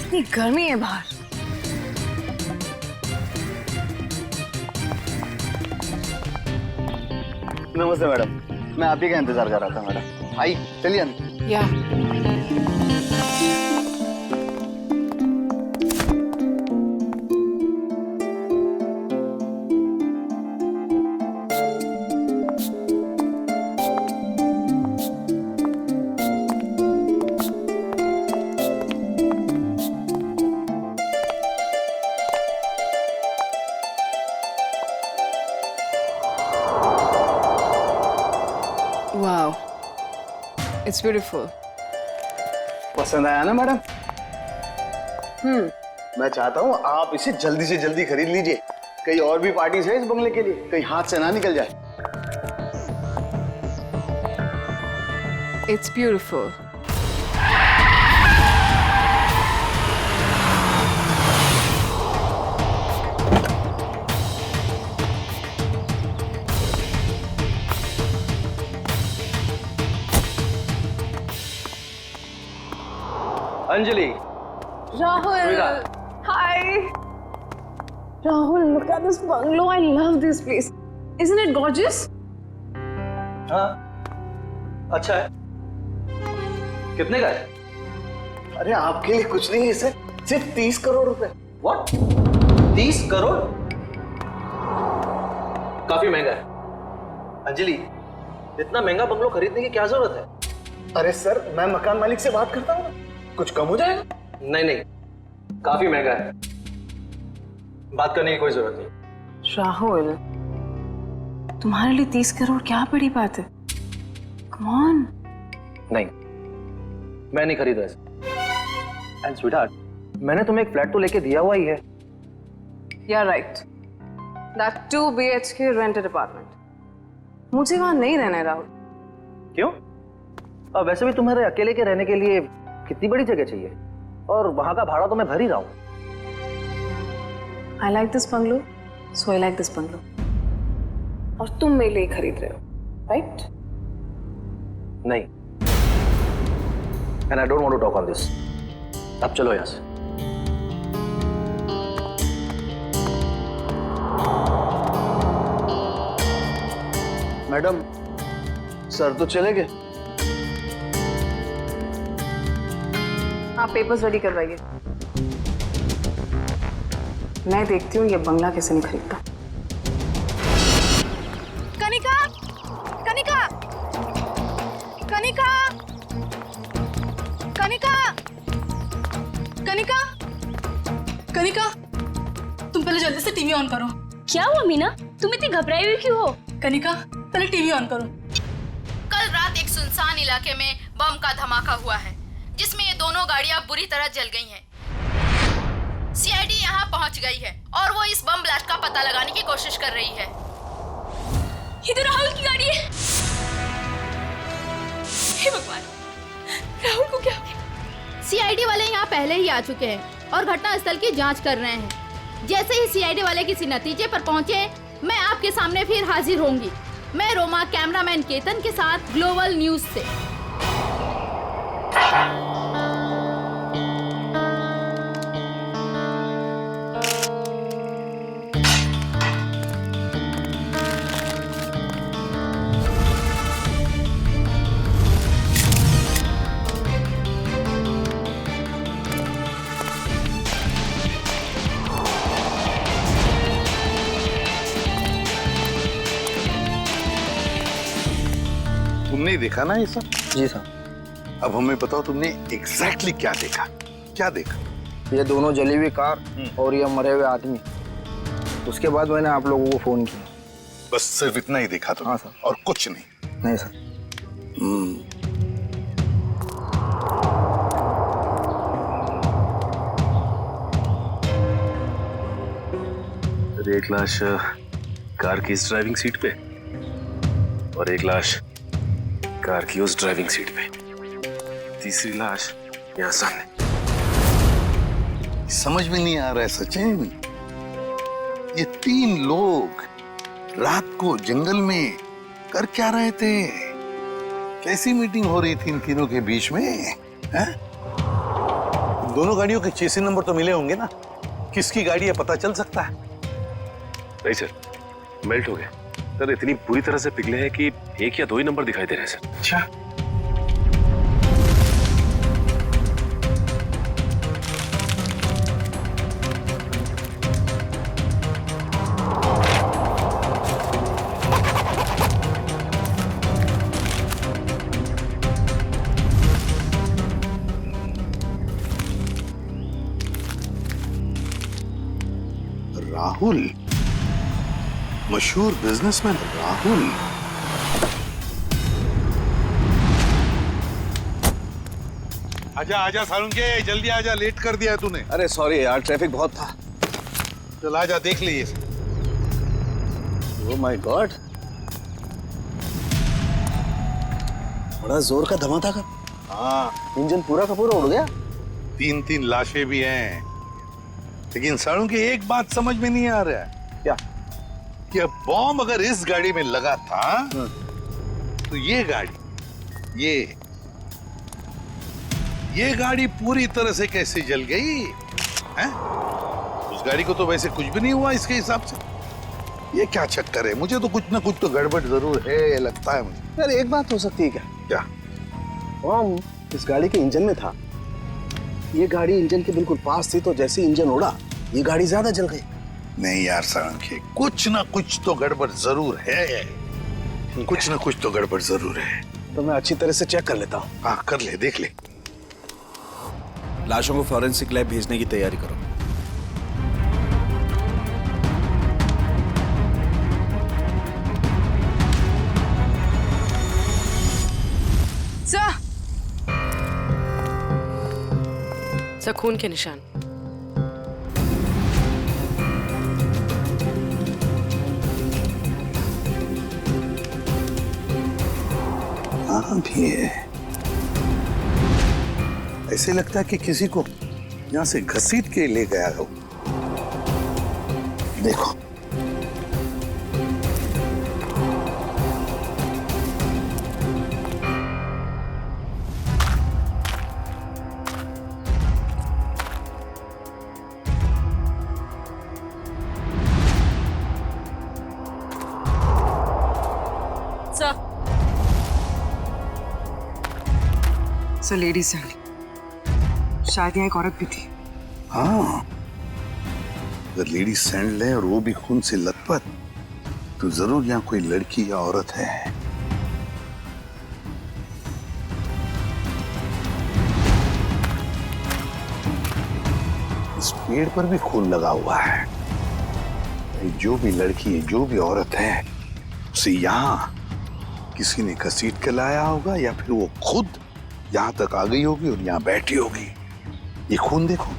इतनी गर्मी है बाहर। नमस्ते मैडम, मैं आप ही का इंतजार कर रहा था मैडम। आई चलिए अंदर। या वाओ, इट्स ब्यूटीफुल। पसंद आया ना मैडम? मैं चाहता हूँ आप इसे जल्दी से जल्दी खरीद लीजिए। कई और भी पार्टीज है इस बंगले के लिए, कहीं हाथ से ना निकल जाए। It's beautiful. Anjali, Rahul, hi. Rahul, look at this bungalow. I love this place. Isn't it gorgeous? हाँ, अच्छा है। कितने का है? अरे आपके लिए कुछ नहीं है सर, सिर्फ 30 करोड़ रुपए। What? 30 करोड़? काफी महंगा है। अंजलि, इतना महंगा बंगलो खरीदने की क्या जरूरत है? अरे सर, मैं मकान मालिक से बात करता हूँ, कुछ कम हो जाएगा। नहीं नहीं, काफी महंगा है, बात करने की कोई जरूरत नहीं। राहुल, तुम्हारे लिए 30 करोड़ क्या बड़ी बात है? Come on. नहीं, मैं नहीं खरीद रहा। एंड स्वीटहार्ट, मैंने तुम्हें एक फ्लैट तो लेके दिया हुआ ही है। You're right. That 2 BHK rented apartment. मुझे वहां नहीं रहना है राहुल। क्यों? अब वैसे भी तुम्हारे अकेले के रहने के लिए कितनी बड़ी जगह चाहिए, और वहां का भाड़ा तो मैं भर ही रहा हूं। I like this bungalow, so I like this bungalow. और तुम मेरे लिए खरीद रहे हो, right? नहीं, and I don't want to talk on this. अब चलो यहां से। मैडम, सर तो चले गए। आप पेपर्स रेडी करवाइए। मैं देखती हूँ ये बंगला कैसे नहीं खरीदता। कनिका, कनिका, कनिका, कनिका, कनिका, कनिका, तुम पहले जल्दी से टीवी ऑन करो। क्या हुआ मीना, तुम इतनी घबराई हुई क्यों हो? कनिका, पहले टीवी ऑन करो। कल रात एक सुनसान इलाके में बम का धमाका हुआ है, जिसमें ये दोनों गाड़ियां बुरी तरह जल गई हैं। सीआईडी यहाँ पहुंच गई है और वो इस बम ब्लास्ट का पता लगाने की कोशिश कर रही है। ये तो राहुल की गाड़ी है। हे भगवान, राहुल को क्या हो गया? सीआईडी वाले यहाँ पहले ही आ चुके हैं और घटनास्थल की जांच कर रहे हैं। जैसे ही सीआईडी वाले किसी नतीजे पर पहुंचे, मैं आपके सामने फिर हाजिर होंगी। मैं रोमा, कैमरामैन केतन के साथ ग्लोबल न्यूज से। तुमने देखा ना ये सब? जी साहब। अब हमें बताओ तुमने एग्जैक्टली क्या देखा? क्या देखा? ये दोनों जली हुई कार और ये मरे हुए आदमी। उसके बाद मैंने आप लोगों को फोन किया। बस सिर्फ इतना ही देखा तुमने? हाँ, सर। और कुछ नहीं? नहीं सर। एक लाश कार की इस ड्राइविंग सीट पे और एक लाश कार की उस ड्राइविंग सीट पे, तीसरी लाश यहाँ सामने। समझ में नहीं आ रहा है सचिन, ये 3 लोग रात को जंगल में कर क्या रहे थे? कैसी मीटिंग हो रही थी इन तीनों के बीच में? हैं? दोनों गाड़ियों के चेसी नंबर तो मिले होंगे ना, किसकी गाड़ी है पता चल सकता है। नहीं सर, मेल्ट हो गए सर, इतनी बुरी तरह से पिघले हैं कि 1 या 2 ही नंबर दिखाई दे रहे हैं सर। अच्छा, राहुल, मशहूर बिजनेसमैन राहुल। आजा आजा सालुंके, जल्दी आजा, लेट कर दिया तूने। अरे सॉरी यार, ट्रैफिक बहुत था। चल आजा, देख लीजिए। ओह माय गॉड, बड़ा जोर का धमाका था। हाँ, इंजन पूरा का पूरा उड़ गया। 3 लाशें भी हैं, लेकिन सालुंके एक बात समझ में नहीं आ रहा है। क्या? कि अब बॉम्ब अगर इस गाड़ी में लगा था तो ये गाड़ी पूरी तरह से कैसे जल गई हैं? उस गाड़ी को तो वैसे कुछ भी नहीं हुआ इसके हिसाब से। ये क्या चक्कर है? मुझे तो कुछ ना कुछ तो गड़बड़ जरूर है, लगता है मुझे। यार एक बात हो सकती है क्या? क्या? बॉम्ब इस गाड़ी के इंजन में था, ये गाड़ी इंजन के बिल्कुल पास थी, तो जैसे इंजन उड़ा ये गाड़ी ज्यादा जल गई। नहीं यार सालुंके, कुछ ना कुछ तो गड़बड़ जरूर है, कुछ ना कुछ तो गड़बड़ जरूर है। तो मैं अच्छी तरह से चेक कर लेता हूँ। हाँ कर ले, देख ले। लाशों को फॉरेंसिक लैब भेजने की तैयारी करो। सर, खून के निशान। हाँ भी है, ऐसे लगता है कि किसी को यहाँ से घसीट के ले गया हो। देखो, सर, लेडीज शायद यहाँ एक औरत भी थी। हाँ, अगर लेडी सैंडल है और वो भी खून से लथपथ, तो जरूर यहाँ कोई लड़की या औरत है। इस पेड़ पर भी खून लगा हुआ है। जो भी लड़की है, जो भी औरत है, उसे यहाँ किसी ने घसीट के लाया होगा, या फिर वो खुद यहाँ तक आ गई होगी और यहाँ बैठी होगी। ये खून देखो,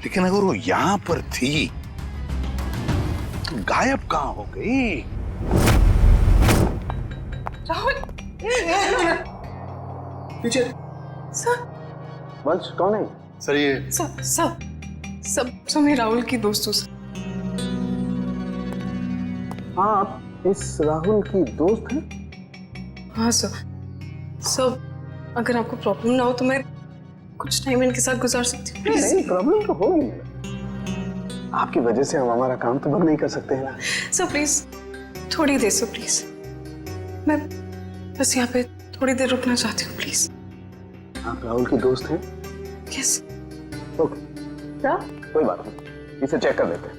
लेकिन अगर वो यहाँ पर थी तो गायब कहाँ हो गई? राहुल, पीछे। सर, वंश कौन है? सर ये सब मैं राहुल की दोस्त हूँ सर। हाँ, आप इस राहुल की दोस्त हैं? हाँ सर, अगर आपको प्रॉब्लम ना हो तो मैं कुछ टाइम इनके साथ गुजार सकती हूँ प्लीज। नहीं, प्रॉब्लम तो होगी, आपकी वजह से हम हमारा काम तो बंद नहीं कर सकते हैं ना। सर प्लीज, थोड़ी देर सर प्लीज, मैं बस यहाँ पे थोड़ी देर रुकना चाहती हूँ प्लीज। आप राहुल की दोस्त हैं? यस। ओके, क्या? कोई बात नहीं, इसे चेक कर लेते हैं।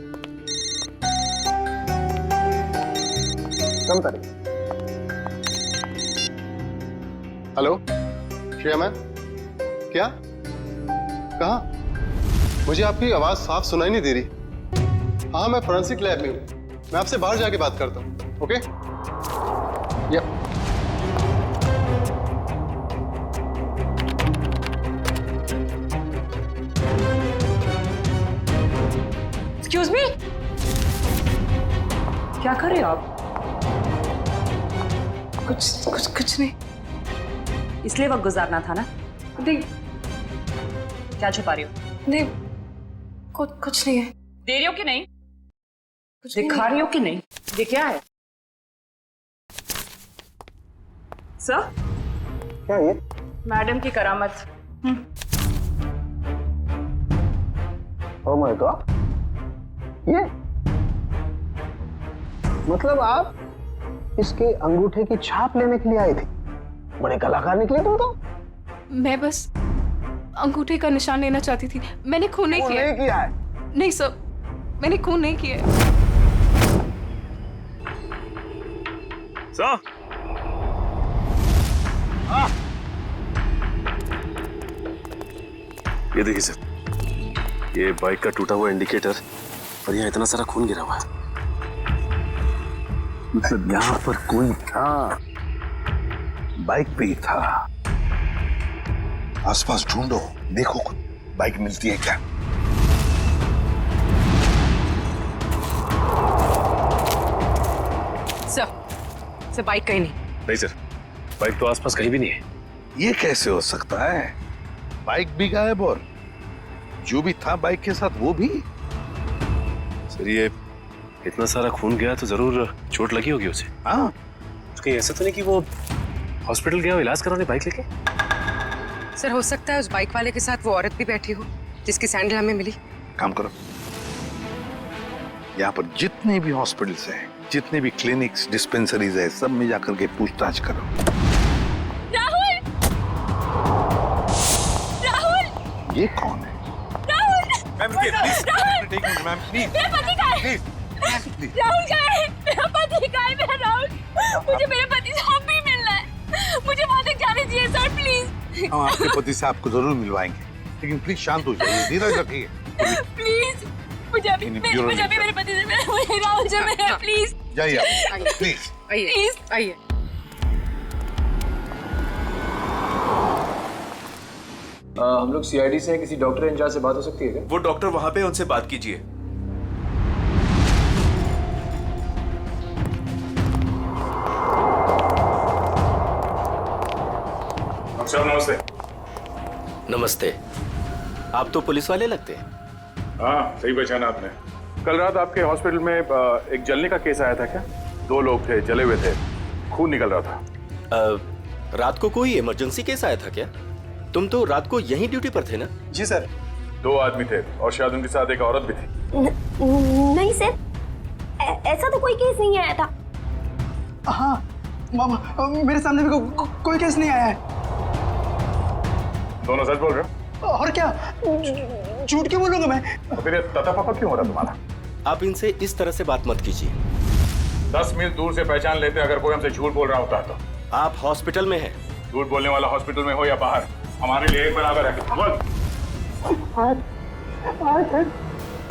कम तारीख। हेलो श्रेया मैम, क्या? कहाँ? मुझे आपकी आवाज साफ सुनाई नहीं दे रही। हाँ, मैं फोरेंसिक लैब में हूँ, मैं आपसे बाहर जाके बात करता हूँ। ओके? यप। एक्सक्यूज मी, क्या कर रहे हो आप? कुछ नहीं। इसलिए वक्त गुजारना था ना? नहीं क्या छुपा रही हो? नहीं, कुछ नहीं है। दे रही हो कि नहीं? कुछ भी दिखा रही हो कि नहीं? ये क्या है? सर, क्या ये? मैडम की करामत। ओह माय गॉड, ये मतलब आप इसके अंगूठे की छाप लेने के लिए आए थे? बड़े कलाकार निकले तुम तो। मैं बस अंगूठे का निशान लेना चाहती थी। मैंने खून नहीं किया। नहीं किया है। नहीं सर, मैंने खून नहीं किया। सर, ये देखिए सर, ये बाइक का टूटा हुआ इंडिकेटर और यहाँ इतना सारा खून गिरा हुआ है। मतलब यहाँ पर कोई था, बाइक पे ही था। आसपास ढूंढो, देखो कुछ बाइक मिलती है क्या? सर बाइक कहीं नहीं। नहीं सर, बाइक तो आसपास कहीं भी नहीं है। ये कैसे हो सकता है? बाइक भी गायब और जो भी था बाइक के साथ वो भी? सर ये इतना सारा खून गया तो जरूर चोट लगी होगी उसे। हाँ, तो कहीं ऐसा तो नहीं कि वो हॉस्पिटल गया हो इलाज कराने बाइक लेके? सर हो सकता है उस बाइक वाले के साथ वो औरत भी बैठी हो जिसकी सैंडल हमें मिली। काम करो, यहाँ पर जितने भी हॉस्पिटल्स हैं, जितने भी क्लिनिक्स, डिस्पेंसरीज है, सब में जाकर के पूछताछ करो। राहुल! राहुल! ये कौन है? मैम रुकिए प्लीज। Ma'am please. मेरा पति कहाँ है? राहुल कहाँ है? मेरा पति कहाँ है? मेरा राहुल, मुझे मेरे पति से अब भी मिलना है। मुझे वहां तक जाने दीजिए सर प्लीज। हम आपके पति से आपको जरूर मिलवाएंगे, लेकिन प्लीज शांत हो जाइए, धीरज रखिए। प्लीज मुझे अभी मेरे पति से मुझे राहुल से मिलना है प्लीज। जाइए प्लीज। आइए आइए। हम लोग सीआईडी से हैं, किसी डॉक्टर इंचार्ज से बात हो सकती है क्या? वो डॉक्टर वहां पे, उनसे बात कीजिए। नमस्ते। नमस्ते। आप तो पुलिस वाले लगते हैं। हाँ, सही पहचाना आपने। कल रात आपके हॉस्पिटल में एक जलने का केस आया था क्या? 2 लोग थे, जले हुए थे, खून निकल रहा था। रात को कोई इमरजेंसी केस आया था क्या? तुम तो रात को यहीं ड्यूटी पर थे ना? जी सर। 2 आदमी थे और शायद उनके साथ एक औरत भी थी। नहीं सर, ऐसा तो कोई केस नहीं आया था। हाँ मामा, मेरे सामने भी कोई केस नहीं आया है। दोनों सच बोल रहे हो? और क्या, झूठ क्यों बोलूंगा मैं? तो फिर ये ततापापा क्यों हो रहा तुम्हारा? आप इनसे इस तरह से बात मत कीजिए। 10 मील दूर से पहचान लेते अगर कोई हमसे झूठ बोल रहा होता तो। आप हॉस्पिटल में हैं। झूठ बोलने वाला हॉस्पिटल में हो या बाहर, हमारे लिए एक बराबर है। बोल।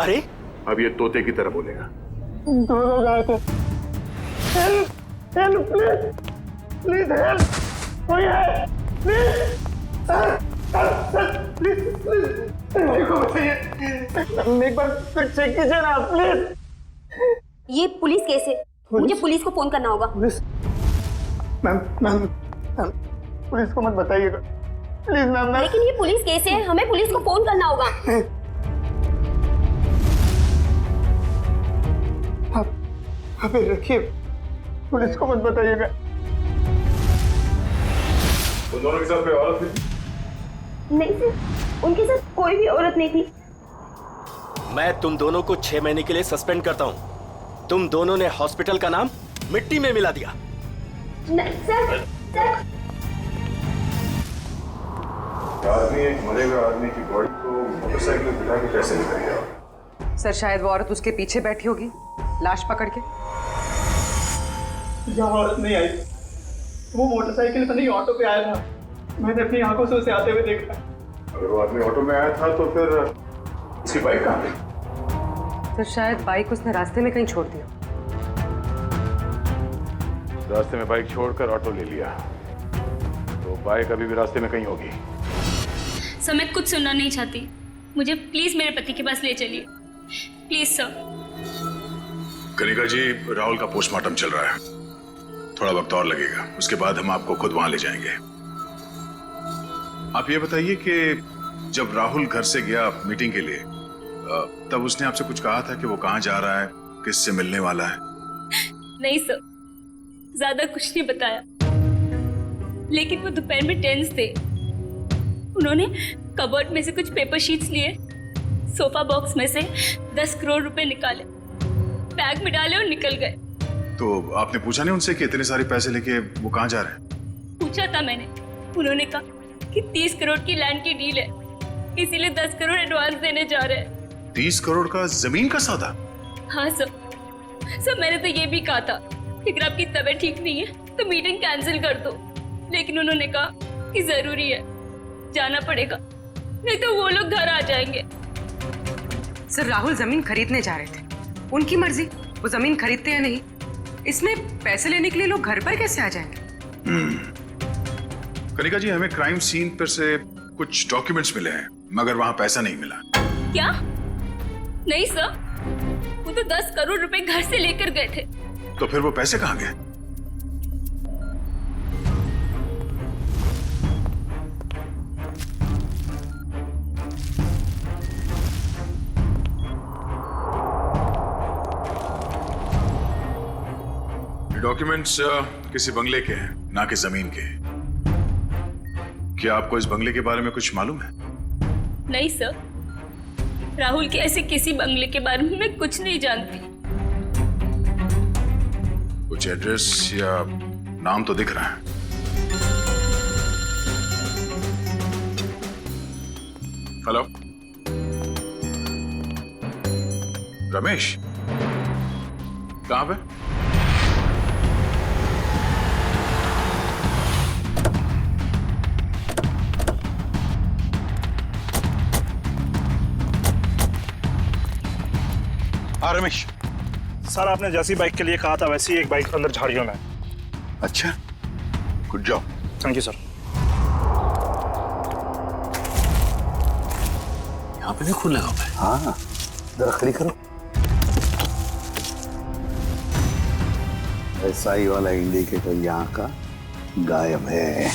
अरे अब ये तोते की तरह बोलेगा। 2 लोग आए थे। हेल्प प्लीज, प्लीज हेल्प, कोई है? प्लीज प्लीज प्लीज बताइए, एक बार फिर चेक कीजिए ना प्लीज। ये पुलिस केस है, मुझे पुलिस को फोन करना होगा। पुलिस? मैम पुलिस को मत बताइएगा प्लीज मैम। लेकिन ये पुलिस केस है, हमें पुलिस को फोन करना होगा। आप रखिए, पुलिस को मत बताइएगा। उन दोनों के साथ कोई औरत थी? नहीं सर, उनके साथ कोई भी औरत नहीं थी। मैं तुम दोनों को 6 महीने के लिए सस्पेंड करता हूं। तुम दोनों ने हॉस्पिटल का नाम मिट्टी में मिला दिया। नहीं सर, आदमी, एक मरे हुए आदमी की बॉडी को मोटरसाइकिल में बिठा के कैसे ले गया? सर शायद वो औरत उसके पीछे बैठी होगी लाश पकड़ के। यहाँ औरत नहीं आई, वो मोटरसाइकिल पर नहीं ऑटो पे आया था। मैंने अपनी आंखों से उसे आते हुए देखा। अगर वो आदमी ऑटो में आया था तो फिर उसकी बाइक कहाँ गई? तो शायद बाइक उसने रास्ते में कहीं छोड़ दिया। रास्ते में बाइक छोड़कर ऑटो ले लिया, तो बाइक अभी भी रास्ते में कहीं होगी। सर मैं कुछ सुनना नहीं चाहती, मुझे प्लीज मेरे पति के पास ले चलिए, प्लीज सर। कनिका जी, राहुल का पोस्टमार्टम चल रहा है, थोड़ा वक्त और लगेगा, उसके बाद हम आपको खुद वहां ले जाएंगे। आप ये बताइए कि जब राहुल घर से गया मीटिंग के लिए, तब उसने आपसे कुछ कहा था कि वो कहाँ जा रहा है, किससे मिलने वाला है? नहीं सर, ज्यादा कुछ नहीं बताया, लेकिन वो दोपहर में टेंस थे। उन्होंने कबर्ड में से कुछ पेपर शीट्स लिए, सोफा बॉक्स में से 10 करोड़ रुपए निकाले, बैग में डाले और निकल गए। तो आपने पूछा नहीं उनसे कि इतने सारे पैसे लेके वो कहाँ जा रहे हैं? पूछा था मैंने, उन्होंने कहा कि 30 करोड़ की लैंड की डील है, इसीलिए 10 करोड़ एडवांस देने जा रहे हैं। 30 करोड़ का जमीन का सौदा? हाँ सर, मैंने तो ये भी कहा था कि अगर आपकी तबीयत ठीक नहीं है तो मीटिंग कैंसिल कर दो, लेकिन उन्होंने कहा कि जरूरी है, जाना पड़ेगा, नहीं तो वो लोग घर आ जाएंगे। सर राहुल जमीन खरीदने जा रहे थे, उनकी मर्जी, वो जमीन खरीदते या नहीं, इसमें पैसे लेने के लिए लोग घर पर कैसे आ जाएंगे? कनिका जी, हमें क्राइम सीन पर से कुछ डॉक्यूमेंट्स मिले हैं, मगर वहां पैसा नहीं मिला। क्या? नहीं सर, वो तो 10 करोड़ रुपए घर से लेकर गए थे। तो फिर वो पैसे कहाँ गए? डॉक्यूमेंट्स किसी बंगले के हैं, ना कि जमीन के। क्या आपको इस बंगले के बारे में कुछ मालूम है? नहीं सर, राहुल के ऐसे किसी बंगले के बारे में मैं कुछ नहीं जानती। कुछ एड्रेस या नाम तो दिख रहा है। हेलो, रमेश, कहां पे? हाँ रमेश सर, आपने जैसी बाइक के लिए कहा था वैसी एक बाइक अंदर झाड़ियों में। अच्छा, good job. Thank you sir. यहाँ पे भी खून लगा हुआ है। हाँ, जरा खड़ी करो। एसआई वाला इंडिकेटर यहाँ का गायब है।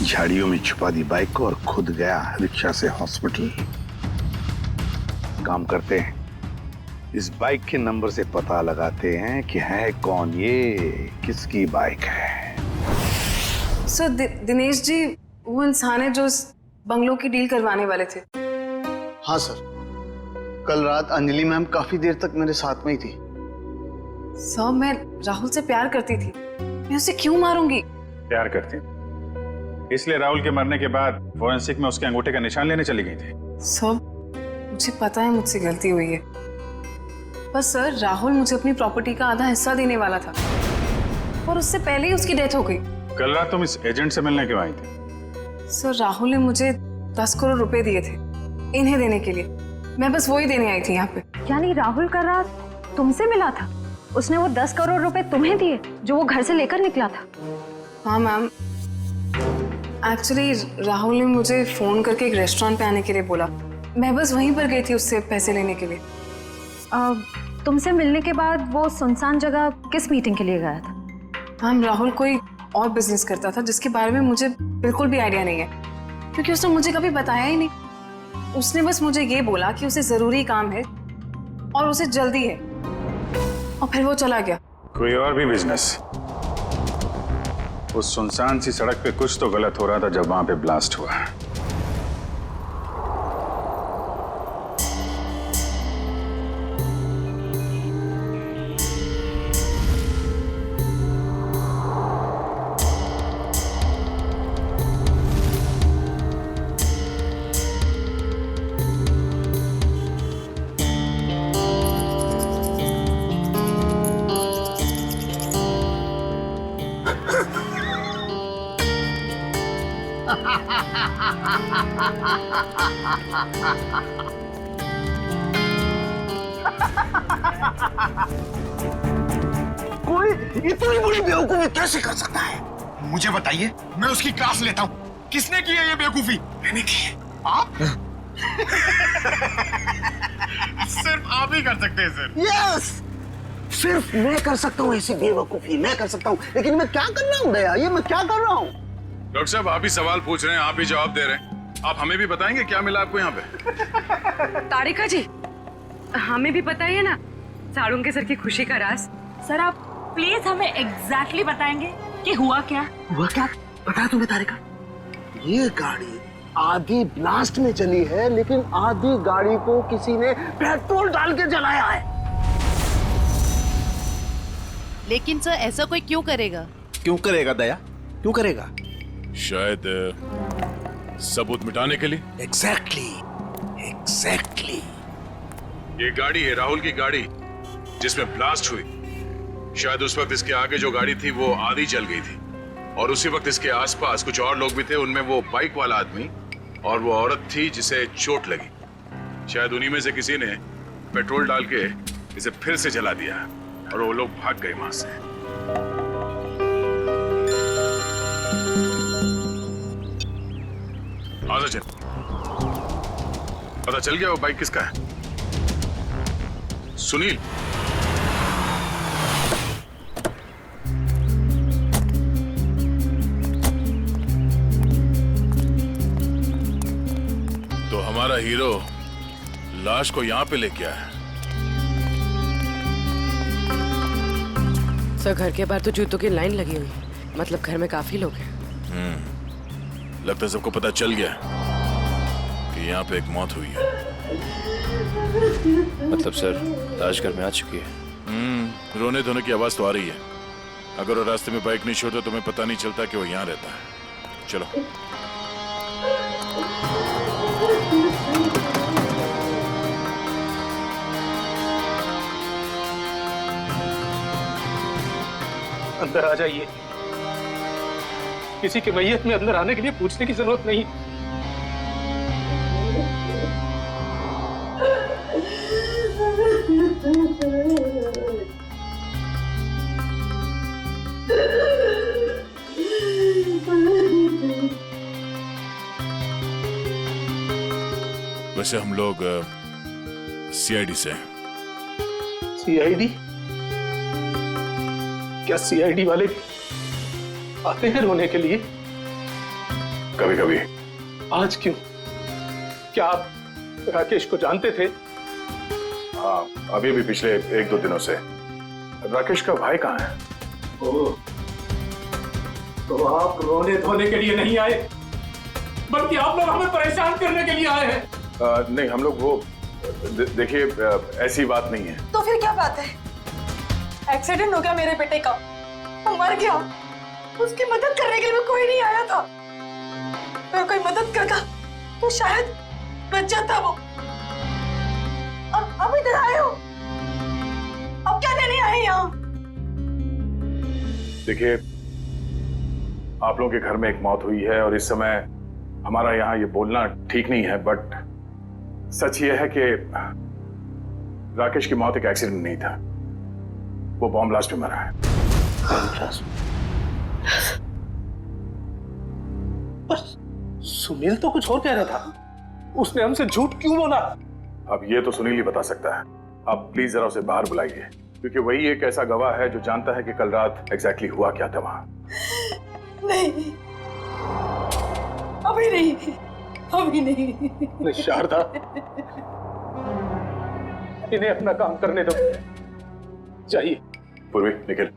झाड़ियों में छुपा दी बाइक को और खुद गया रिक्शा से हॉस्पिटल। काम करते हैं, इस बाइक के नंबर से पता लगाते हैं कि है कौन ये, किसकी बाइक है। सर दिनेश जी वो इंसान है जो इस बंगलों की डील करवाने वाले थे। हाँ सर, कल रात अंजलि मैम काफी देर तक मेरे साथ में ही थी। सर मैं राहुल से प्यार करती थी, मैं उसे क्यों मारूंगी? प्यार करती, इसलिए राहुल के मरने के बाद फोरेंसिक में उसके अंगूठे का निशान लेने चली गई थी। सर मुझे पता है मुझसे गलती हुई है, पर सर राहुल मुझे अपनी प्रॉपर्टी का आधा हिस्सा देने वाला था और उससे पहले ही उसकी डेथ हो गई। कल रात तुम इस एजेंट से मिलने क्यों आई थी? सर राहुल ने मुझे 10 करोड़ रुपए दिए थे इन्हें देने के लिए, मैं बस वही देने आई थी यहाँ पे। यानी राहुल का रात तुमसे मिला था? उसने वो 10 करोड़ रुपए तुम्हें दिए जो वो घर से लेकर निकला था? हाँ मैम, एक्चुअली राहुल ने मुझे फोन करके एक रेस्टोरेंट पे आने के लिए बोला, मैं बस वहीं पर गई थी उससे पैसे लेने के लिए। तुमसे मिलने के बाद वो सुनसान जगह किस मीटिंग के लिए गया था? मैम राहुल कोई और बिजनेस करता था जिसके बारे में मुझे बिल्कुल भी आइडिया नहीं है, क्योंकि उसने मुझे कभी बताया ही नहीं। उसने बस मुझे ये बोला कि उसे जरूरी काम है और उसे जल्दी है, और फिर वो चला गया। कोई और भी बिजनेस? उस सुनसान सी सड़क पे कुछ तो गलत हो रहा था जब वहां पे ब्लास्ट हुआ। इतनी बड़ी बेवकूफी कैसे कर सकता है? मुझे बताइए, मैं उसकी क्लास लेता हूँ। किसने की है ये बेवकूफी? मैंने की है। आप? सिर्फ आप ही कर सकते हैं सर। यस, सिर्फ मैं कर सकता हूँ ऐसी बेवकूफी, मैं कर सकता हूँ। लेकिन मैं क्या कर रहा हूँ दया, ये मैं क्या कर रहा हूँ? डॉक्टर साहब, आप ही सवाल पूछ रहे हैं, आप ही जवाब दे रहे हैं। आप हमें भी बताएंगे क्या मिला आपको यहाँ पे? तारिका जी, हमें भी बताइए ना साड़ू के सर की खुशी का राज। सर आप प्लीज हमें एग्जैक्टली बताएंगे कि हुआ क्या? हुआ क्या पता है तुम्हें तारिका? ये गाड़ी आधी ब्लास्ट में चली है, लेकिन आधी गाड़ी को किसी ने पेट्रोल डाल के जलाया है। लेकिन सर ऐसा कोई क्यों करेगा? क्यों करेगा दया, क्यों करेगा? शायद सबूत मिटाने के लिए। एग्जैक्टली। ये गाड़ी है राहुल की गाड़ी जिसमें ब्लास्ट हुई। शायद उस वक्त इसके आगे जो गाड़ी थी वो आधी जल गई थी, और उसी वक्त इसके आसपास कुछ और लोग भी थे। उनमें वो बाइक वाला आदमी और वो औरत थी जिसे चोट लगी। शायद उन्हीं में से किसी ने पेट्रोल डाल के इसे फिर से जला दिया और वो लोग भाग गए वहां से। आजा चल, पता चल गया वो बाइक किसका है? सुनील। तो हमारा हीरो लाश को यहाँ पे लेके आया। सर घर के बाहर तो जूतों की लाइन लगी हुई है, मतलब घर में काफी लोग हैं। लगता है सबको पता चल गया कि यहाँ पे एक मौत हुई है। मतलब सर लाश घर में आ चुकी है। रोने धोने की आवाज तो आ रही है। अगर वो रास्ते में बाइक नहीं छोड़ता तो हमें पता नहीं चलता कि वो यहाँ रहता है। चलो। अंदर आ जाइए। किसी के मैयत में अंदर आने के लिए पूछने की जरूरत नहीं। वैसे हम लोग सीआईडी से हैं। सीआईडी? क्या सीआईडी वाले आते हैं रोने के लिए? कभी कभी। आज क्यों? क्या आप राकेश को जानते थे? हाँ, अभी भी पिछले 1-2 दिनों से। राकेश का भाई कहाँ है? ओह, तो आप रोने धोने के लिए नहीं आए, बल्कि आप लोग हमें परेशान करने के लिए आए हैं। नहीं, हम लोग वो देखिए ऐसी बात नहीं है। तो फिर क्या बात है? एक्सीडेंट हो गया मेरे बेटे का, वो मर गया, उसकी मदद करने के लिए कोई नहीं आया था। अगर कोई मदद करता तो शायद बच जाता वो। अब इधर आए हो, अब क्या लेने आए यहाँ? देखिए, आप लोगों के घर में एक मौत हुई है और इस समय हमारा यहाँ ये बोलना ठीक नहीं है, बट सच ये है कि राकेश की मौत एक एक्सीडेंट नहीं था, वो बॉम्ब ब्लास्ट में मरा है। बस सुनील तो कुछ और कह रहा था, उसने हमसे झूठ क्यों बोला? अब ये तो सुनील ही बता सकता है। आप प्लीज जरा उसे बाहर बुलाइए, क्योंकि वही एक ऐसा गवाह है जो जानता है कि कल रात एग्जैक्टली हुआ क्या था वहां। नहीं, अभी नहीं। शारदा, इन्हें अपना काम करने दो। जाइए। पूर्वी, निकल।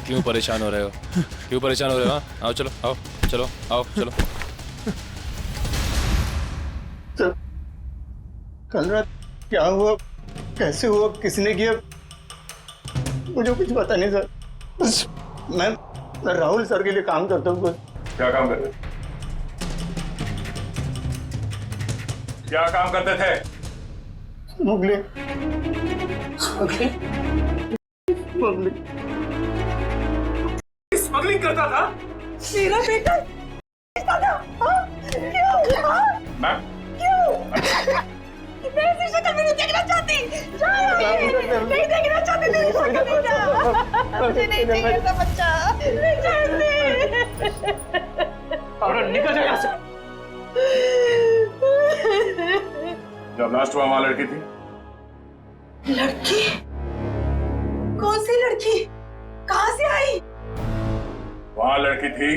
क्यों परेशान हो रहे हो? क्यों परेशान हो रहे हो? आओ चलो, आओ चलो, आओ चलो। सर, कल रात क्या हुआ, कैसे हुआ, किसने किया, मुझे कुछ पता नहीं सर। बस मैं राहुल सर के लिए काम करता हूँ। क्या काम करते? क्या काम करते थे? स्मगलिंग। स्मगलिंग करता था। मेरा बेटा दादा, हाँ? क्यों? हाँ? मैम मैं ऐसी शक्ल में नहीं देखना चाहती। नहीं देखना चाहती तेरी शक्ल में जा। मुझे नहीं चाहिए ऐसा बच्चा। नहीं चाहती। और निकल जा यहाँ से। जब लास्ट हुआ वहाँ लड़की थी। लड़की? कौन सी लड़की? कहाँ से आई? वहाँ लड़की थी।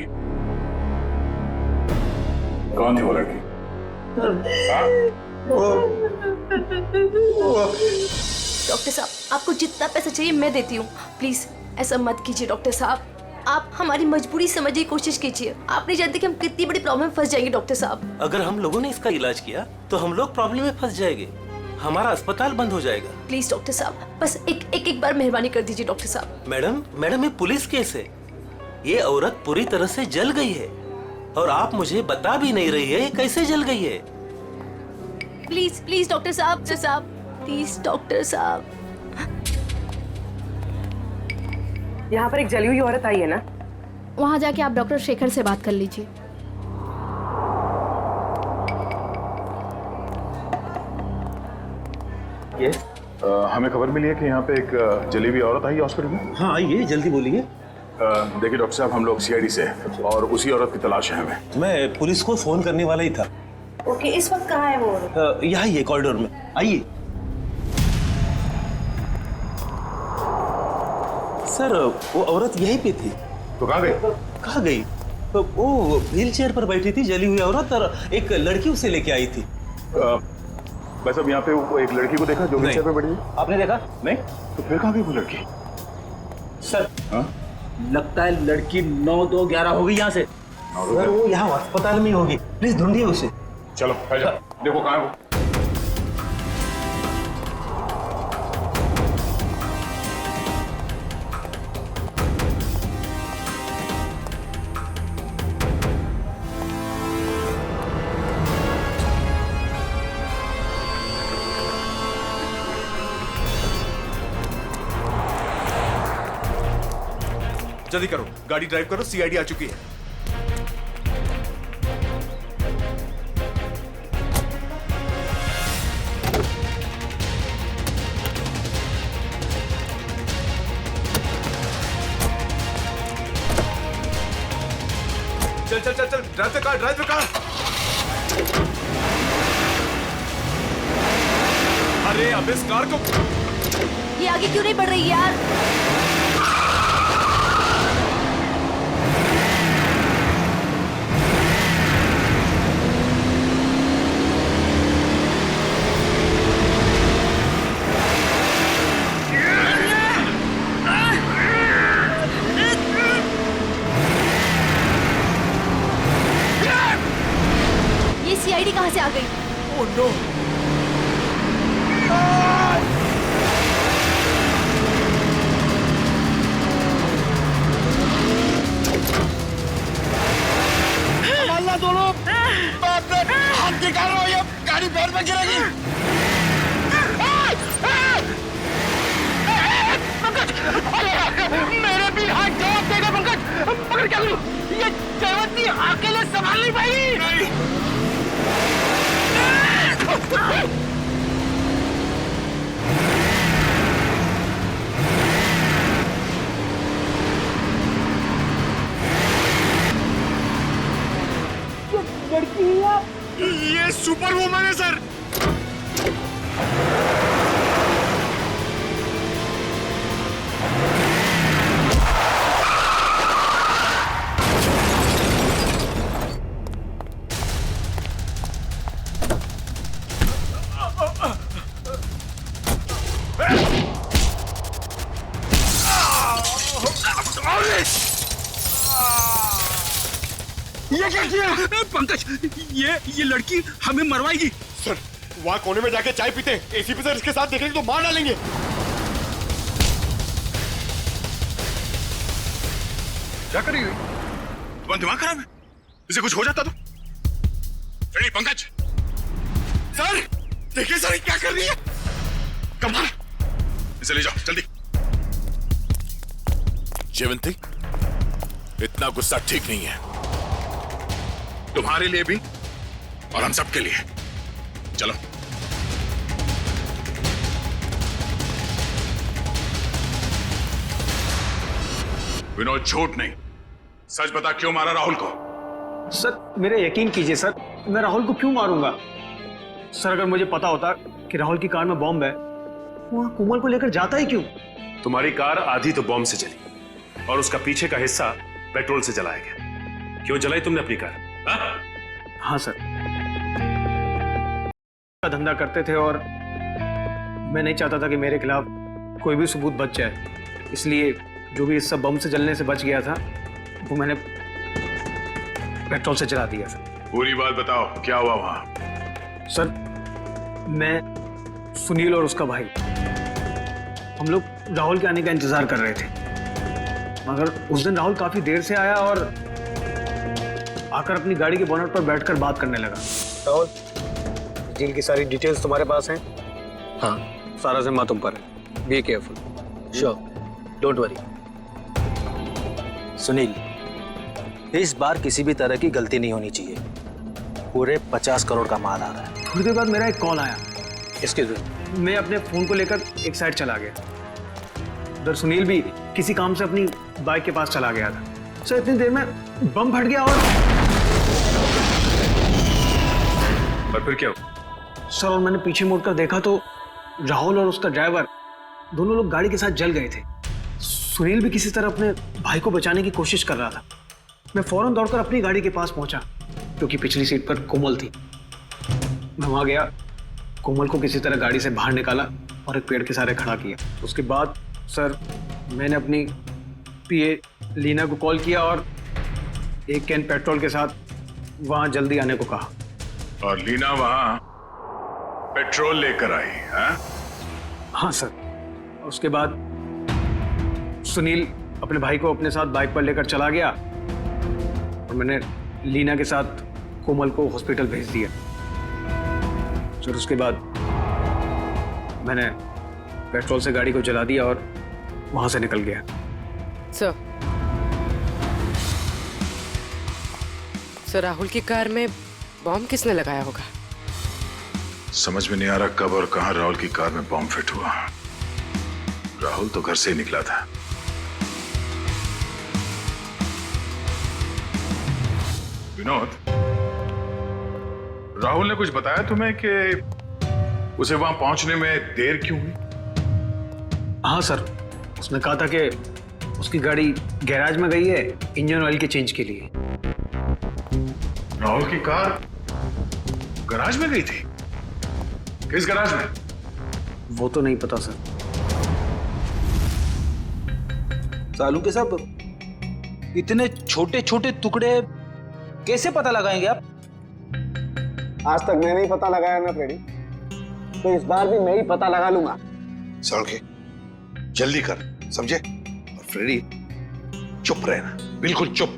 कौन थी वो लड़की? डॉक्टर साहब, आपको जितना पैसा चाहिए मैं देती हूँ। प्लीज ऐसा मत कीजिए डॉक्टर साहब। आप हमारी मजबूरी समझने की कोशिश कीजिए। आप नहीं जानते कि हम कितनी बड़ी प्रॉब्लम में फंस जाएंगे डॉक्टर साहब। अगर हम लोगों ने इसका इलाज किया तो हम लोग प्रॉब्लम में फंस जाएंगे, हमारा अस्पताल बंद हो जाएगा। प्लीज डॉक्टर साहब, बस एक बार मेहरबानी कर दीजिए डॉक्टर साहब। मैडम ये पुलिस केस है। ये औरत पूरी तरह से जल गई है और आप मुझे बता भी नहीं रही है कैसे जल गई है। प्लीज डॉक्टर साहब, प्लीज डॉक्टर साहब। यहाँ पर एक जली हुई औरत आई है ना? वहाँ जाके आप डॉक्टर शेखर से बात कर लीजिए। हमें खबर मिली है कि यहाँ पे एक जली हुई औरत आई हॉस्पिटल में। हाँ आइए, जल्दी बोलिए। देखिए डॉक्टर साहब, हम लोग सीआईडी से हैं और उसी औरत की तलाश है हमें। मैं पुलिस को फोन करने वाला ही था। ओके, इस वक्त कहाँ है वो? यहाँ ये कॉरिडोर में, आइए। सर वो औरत यहीं पे थी। तो कहाँ गई? कहाँ गई? वो व्हील चेयर पर बैठी थी जली हुई औरत, और एक लड़की उसे लेके आई थी। बस अब यहाँ पे वो एक लड़की को देखा जो व्हील चेयर पे बैठी है। आपने देखा? नहीं। तो फिर कहाँ गई वो लड़की? सर हाँ? लगता है लड़की 9-2-11 होगी यहाँ से। सर वो यहाँ अस्पताल में होगी, प्लीज ढूंढिए उसे। चलो देखो कहाँ है वो। जल्दी करो, गाड़ी ड्राइव करो, सीआईडी आ चुकी है। चल, ड्राइव द कार। अरे अब इस कार को। ये आगे क्यों नहीं बढ़ रही यार? ये सीआईडी कहाँ से आ गई? Oh no. संभालना दोनों। हाथ निकालो, ये गाड़ी पैर में गिरेगी। पंकज, मेरे भी हाथ जवाब देगा पंकज। पकड़ क्या करूं? ये जयवंती अकेले संभाल नहीं पाएगी। ये सुपर वुमन है सर। ये क्या किया? पंकज, ये लड़की हमें मरवाएगी। सर वहाँ कोने में जाके चाय पीते हैं, एसीपी सर इसके साथ देखेंगे तो मार डालेंगे। क्या करी हुई? तुम्हारा दिमाग खराब है? इसे कुछ हो जाता तो? नहीं पंकज। सर देखिए सर क्या कर रही है। कमाल, इसे ले जाओ जल्दी। जयवंती, इतना गुस्सा ठीक नहीं है, तुम्हारे लिए भी और हम सबके लिए। चलो। विनोद, झूठ नहीं, सच बता, क्यों मारा राहुल को? सर मेरे यकीन कीजिए सर, मैं राहुल को क्यों मारूंगा? सर अगर मुझे पता होता कि राहुल की कार में बॉम्ब है, वहां कोमल को लेकर जाता ही क्यों? तुम्हारी कार आधी तो बॉम्ब से चली और उसका पीछे का हिस्सा पेट्रोल से जलाया गया। क्यों जलाई तुमने अपनी कार? हाँ सर, का धंधा करते थे और मैं नहीं चाहता था कि मेरे खिलाफ कोई भी सबूत बच जाए, इसलिए जो भी हिस्सा बम से जलने से बच गया था वो मैंने पेट्रोल से जला दिया था। पूरी बात बताओ, क्या हुआ वहां? सर मैं, सुनील और उसका भाई, हम लोग राहुल के आने का इंतजार कर रहे थे, मगर उस दिन राहुल काफी देर से आया और आकर अपनी गाड़ी के बोनट पर बैठकर बात करने लगा। राहुल, डील की सारी डिटेल्स तुम्हारे पास हैं? हाँ, सारा जिम्मा तुम पर है। Be careful. Sure, don't worry. Sunil, इस बार किसी भी तरह की गलती नहीं होनी चाहिए। पूरे 50 करोड़ का माल आ रहा है। थोड़ी देर बाद मेरा एक कॉल आया। इसके मैं अपने फोन को लेकर एक साइड चला गया। उधर सुनील भी किसी काम से अपनी बाइक के पास चला गया था। सर इतनी देर में बम फट गया और फिर क्या? सर और मैंने पीछे मुड़कर देखा तो राहुल और उसका ड्राइवर दोनों लोग गाड़ी के साथ जल गए थे। सुनील भी किसी तरह अपने भाई को बचाने की कोशिश कर रहा था। मैं फौरन दौड़कर अपनी गाड़ी के पास पहुंचा, क्योंकि पिछली सीट पर कोमल थी। मैं वहां गया, कोमल को किसी तरह गाड़ी से बाहर निकाला और एक पेड़ के सहारे खड़ा किया। उसके बाद सर मैंने अपनी पीए लीना को कॉल किया और एक कैन पेट्रोल के साथ वहां जल्दी आने को कहा। और लीना वहां पेट्रोल लेकर आई? हाँ सर। उसके बाद सुनील अपने भाई को अपने साथ बाइक पर लेकर चला गया और मैंने लीना के साथ कोमल को हॉस्पिटल भेज दिया। फिर उसके बाद मैंने पेट्रोल से गाड़ी को जला दिया और वहां से निकल गया। सर राहुल की कार में बॉम्ब किसने लगाया होगा? समझ में नहीं आ रहा कब और कहां राहुल की कार में बॉम्ब फिट हुआ। राहुल तो घर से ही निकला था। विनोद, राहुल ने कुछ बताया तुम्हें कि उसे वहां पहुंचने में देर क्यों हुई? हाँ सर, उसने कहा था कि उसकी गाड़ी गैराज में गई है इंजन ऑयल के चेंज के लिए। राहुल की कार गैराज में गई थी? किस गैराज में? वो तो नहीं पता सर। सालू के साहब, इतने छोटे छोटे टुकड़े कैसे पता लगाएंगे आप? आज तक मैं नहीं पता लगाया ना फ्रेडी, तो इस बार भी मैं ही पता लगा लूंगा। सड़के जल्दी कर, समझे? और फ्रेडी चुप रहना, बिल्कुल चुप।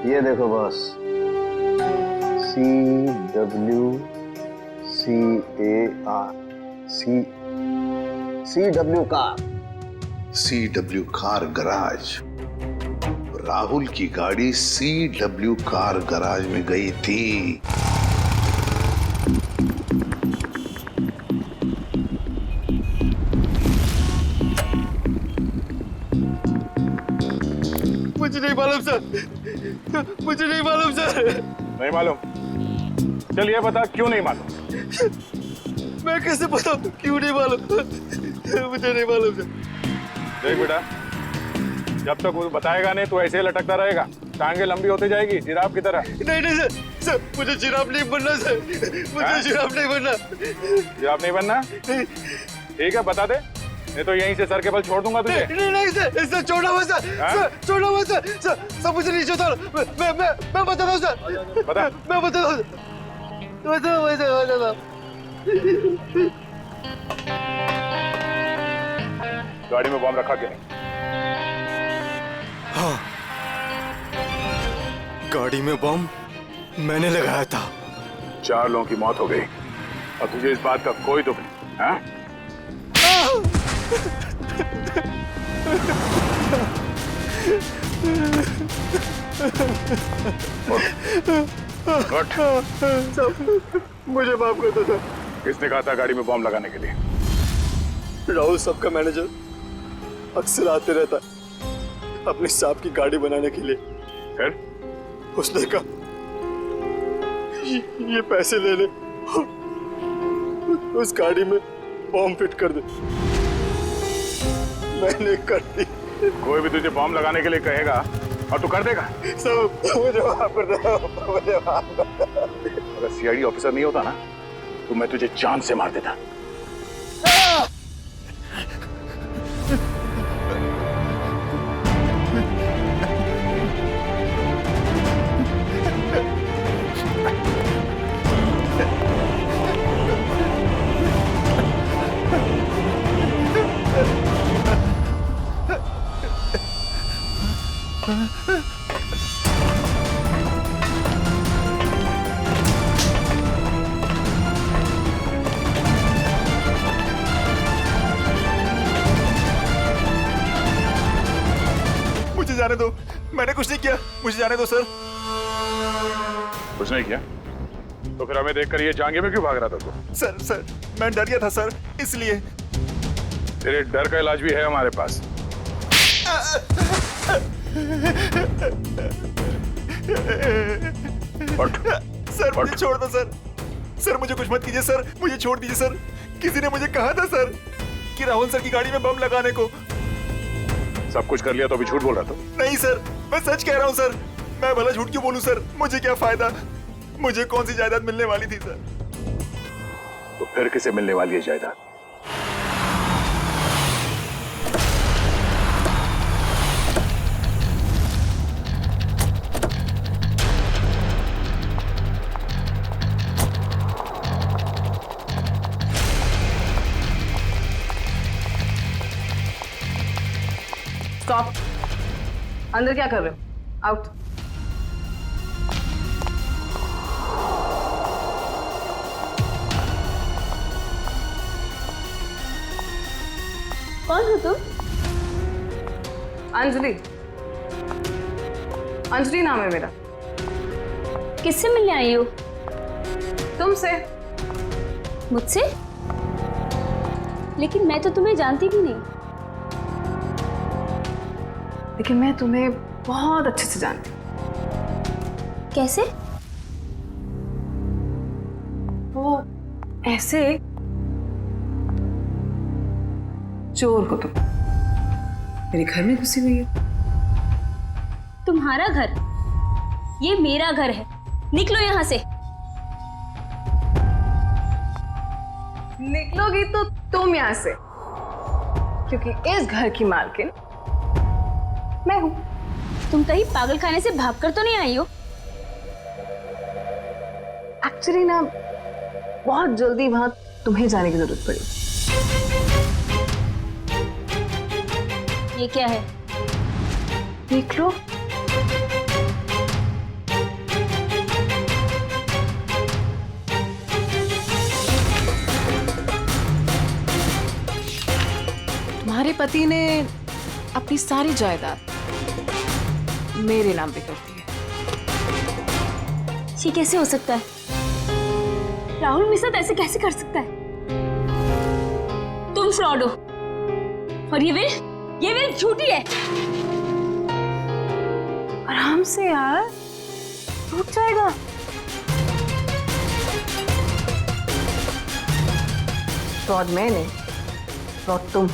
ये देखो boss, CWCAR car. CW car garage. Rahul की गाड़ी CW कार गराज में गई थी। मुझे नहीं मालूम सर, मुझे नहीं मालूम सर। नहीं मालूम? चल ये बता, क्यों नहीं मालूम? मैं कैसे बताऊं क्यों नहीं मालूम? मुझे नहीं मालूम सर। देख बेटा, जब तक वो बताएगा नहीं तो ऐसे ही लटकता रहेगा, टांगे लंबी होती जाएगी जिराफ की तरह। नहीं नहीं सर, सर मुझे जिराफ नहीं बनना सर, मुझे जिराफ नहीं बनना। जिराफ नहीं बनना? ठीक है, बता दे, नहीं तो यहीं से सर के बल छोड़ दूंगा तुझे। नहीं नहीं सर, सर छोड़ो मत सर, सर छोड़ो मत सर, सर मुझे नहीं छोड़ो। मैं बताता हूँ सर, बता। मैं बताता हूँ, गाड़ी में बम रखा कि नहीं? हाँ, गाड़ी में बम मैंने लगाया था। 4 लोगों की मौत हो गई और तुझे इस बात का कोई दुख नहीं, हाँ? मुझे माफ कर दो सर। किसने कहा था गाड़ी में बम लगाने के लिए? राहुल सबका मैनेजर अक्सर आते रहता है अपने सांप की गाड़ी बनाने के लिए। फिर उसने कहा ये पैसे ले ले, उस गाड़ी में बम फिट कर दे। मैंने कर दी। कोई भी तुझे बम लगाने के लिए कहेगा और तू कर देगा? सब मुझे माफ कर दो, मुझे माफ कर दो। अगर सीआईडी ऑफिसर नहीं होता ना तो मैं तुझे जान से मार देता। मुझे जाने दो, मैंने कुछ नहीं किया, मुझे जाने दो सर। कुछ नहीं किया तो फिर हमें देखकर ये जांघे में क्यों भाग रहा था तू? सर मैं डर गया था सर, इसलिए। तेरे डर का इलाज भी है हमारे पास। सर मुझे छोड़ दो सर। सर मुझे कुछ मत कीजिए सर, मुझे छोड़ दीजिए सर। किसी ने मुझे कहा था सर कि राहुल सर की गाड़ी में बम लगाने को। सब कुछ कर लिया तो अभी झूठ बोल रहा था? नहीं सर, मैं सच कह रहा हूँ सर। मैं भला झूठ क्यों बोलूं सर, मुझे क्या फायदा। मुझे कौन सी जायदाद मिलने वाली थी सर। तो फिर किसे मिलने वाली है जायदाद? स्टॉप। अंदर क्या कर रहे हो? आउट। कौन हो तुम? अंजलि। अंजलि नाम है मेरा। किससे मिलने आई हो? तुमसे। मुझसे? लेकिन मैं तो तुम्हें जानती भी नहीं। लेकिन मैं तुम्हें बहुत अच्छे से जानती हूँ। कैसे? वो ऐसे चोर हो तुम, मेरे घर में घुसी हुई हो। तुम्हारा घर? ये मेरा घर है, निकलो यहाँ से। निकलोगी तो तुम यहाँ से, क्योंकि इस घर की मालकिन मैं हूं। तुम कहीं पागल खाने से भागकर तो नहीं आई हो? एक्चुअली ना बहुत जल्दी वहां तुम्हें जाने की जरूरत पड़ी। ये क्या है? देख लो। तुम्हारे पति ने अपनी सारी जायदाद मेरे नाम पे कर दी है। ये कैसे हो सकता है? राहुल मेरे साथ ऐसे कैसे कर सकता है? तुम फ्रॉड हो और ये विल झूठी है। आराम से यार, टूट जाएगा। फ्रॉड मैं नहीं, फ्रॉड तुम।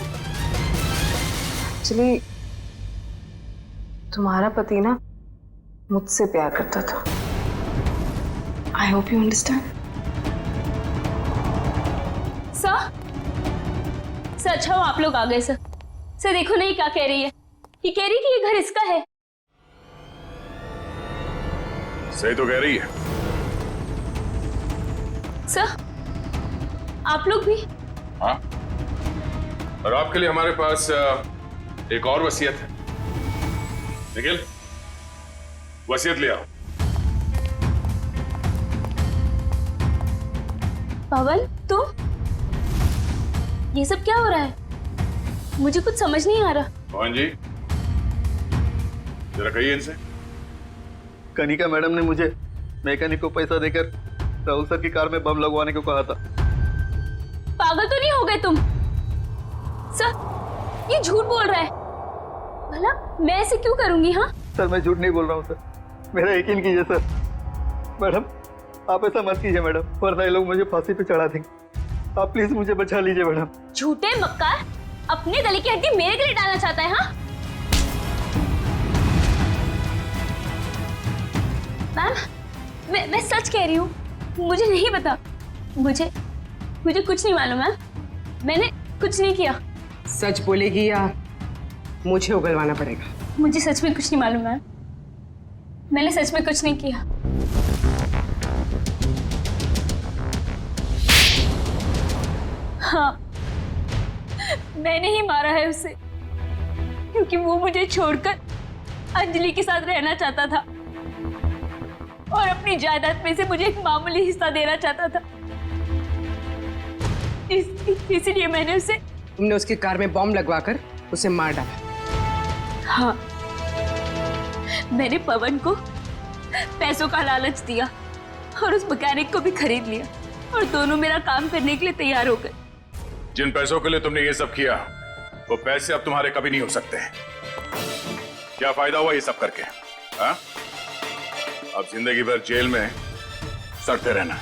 एक्चुअली तुम्हारा पति ना मुझसे प्यार करता था। I hope you understand. Sir अच्छा हो आप लोग आ गए। सर देखो नहीं क्या कह रही है। ये कह रही कि ये घर इसका है। सही तो कह रही है। सर आप लोग भी? हाँ, और आपके लिए हमारे पास एक और वसीयत है। निखिल, वसीयत ले आओ। पवन, तुम? ये सब क्या हो रहा है? मुझे कुछ समझ नहीं आ रहा। मोहन जी, जरा कहिए इनसे। कनिका मैडम ने मुझे मैकेनिक को पैसा देकर राहुल सर की कार में बम लगवाने को कहा था। पागल तो नहीं हो गए तुम? सर, ये झूठ बोल रहा है। भला मैं ऐसे क्यों करूंगी? हाँ सर, मैं झूठ नहीं बोल रहा हूँ सर, मेरा यकीन कीजिए सर। मैडम, आप ऐसा मत कीजिए मैडम, वरना ये लोग मुझे फांसी पे चढ़ा देंगे। आप प्लीज मुझे बचा लीजिए मैडम। झूठे मक्कार, अपने गले की हड्डी मेरे गले डालना चाहता है? हाँ मैम, मैं सच कह रही हूँ, मुझे नहीं पता। मुझे कुछ नहीं मालूम मैम, मैंने कुछ नहीं किया। सच बोलेगी या मुझे उगलवाना पड़ेगा? मुझे सच में कुछ नहीं मालूम मैम, मैंने सच में कुछ नहीं किया। हाँ, मैंने ही मारा है उसे, क्योंकि वो मुझे छोड़कर अंजलि के साथ रहना चाहता था और अपनी जायदाद में से मुझे एक मामूली हिस्सा देना चाहता था। इसीलिए मैंने उसे। तुमने उसकी कार में बॉम्ब लगवाकर उसे मार डाला? हाँ, मैंने पवन को पैसों का लालच दिया और उस मैकेनिक को भी खरीद लिया और दोनों मेरा काम करने के लिए तैयार हो गए। जिन पैसों के लिए तुमने ये सब किया, वो पैसे अब तुम्हारे कभी नहीं हो सकते। क्या फायदा हुआ ये सब करके? हाँ, अब जिंदगी भर जेल में सड़ते रहना।